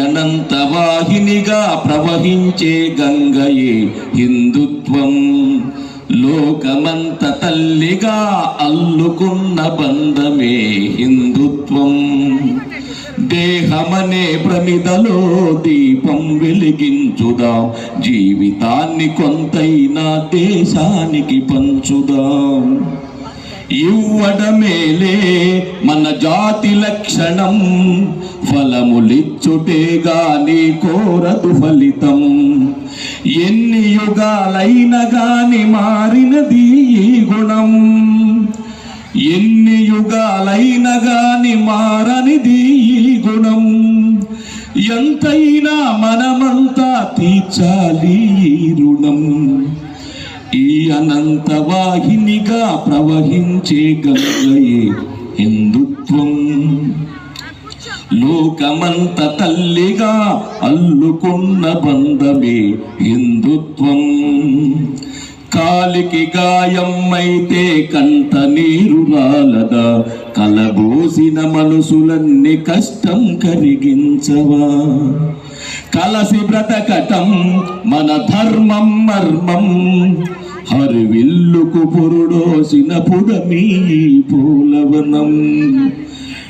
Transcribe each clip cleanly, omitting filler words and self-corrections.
అనంత వాహినిగా ప్రవహించే గంగయే హిందుత్వం. లోకమంత తల్లిగా అల్లుకున్న బంధమే హిందుత్వం. దేహమనే ప్రమిదలో దీపం వెలిగించుదాం, జీవితాన్ని కొంతైనా దేశానికి పంచుదాం. ఇవ్వడమేలే మన జాతి లక్షణం, ఫలములిచ్చుటే గాని కోరదు ఫలితం. ఎన్ని యుగాలైన గాని మారినది ఈ గుణం, ఎన్ని యుగాలైన గాని మారనిది ఈ గుణం. ఎంతైనా మనమంతా తీర్చాలి ఈ రుణం. ఈ అనంత వాహినిగా ప్రవహించే గంగయే హిందుత్వం. లోకమంత తల్లిగా అల్లుకున్న బంధమే హిందుత్వం. కాలికి గాయమైతే కంట నీరు రాలదా, కలబోసిన మనసులన్నీ కష్టం కరిగించవా. కలసి బ్రతకటం మన ధర్మం మర్మం, హరివిల్లుకు పురుడోసిన పుడమీ పోలవనం.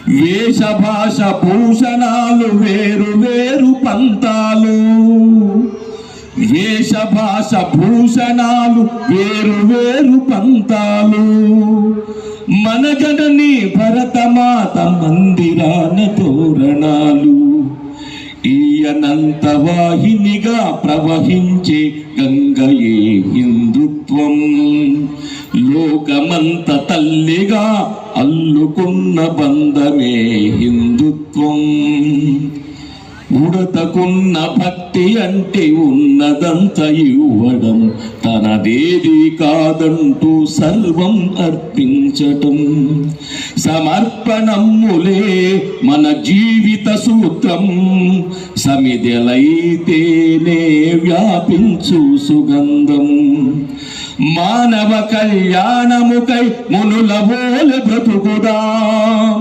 వేష భాష భూషణాలు వేరు వేరు పంతాలు, వేష భాష భూషణాలు వేరు వేరు పంతాలు. మన జనని భరతమాత మందిరాన తోరణాలు. ఈ అనంత వాహినిగా ప్రవహించే గంగయే హిందుత్వం. లోకమంత తల్లిగా అల్లుకున్న బంధమే హిందుత్వం. ఉడతకున్న భక్తి అంటే ఉన్నదంత ఇవ్వడం, తనదేది కాదంటూ సర్వం అర్పించటం. సమర్పణములే మన జీవిత సూత్రం, సమిదెలైతేనే వ్యాపించు సుగంధం. మానవ కళ్యాణముకై మునుల వోలె బ్రతుకుదాం,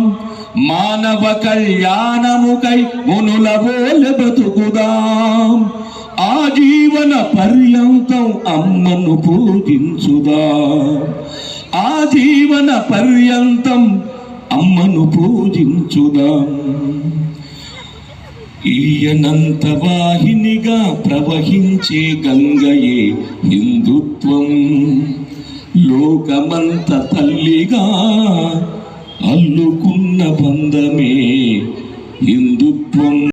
మానవ కళ్యాణముకై మునుల వోలె బ్రతుకుదాం. ఆజీవన పర్యంతం అమ్మను పూజించుదాం, ఆజీవన పర్యంతం అమ్మను పూజించుదాం. ఈ అనంత వాహినిగా ప్రవహించే గంగయే హిందుత్వం. లోకమంత తల్లిగా అల్లుకున్న బంధమే హిందుత్వం.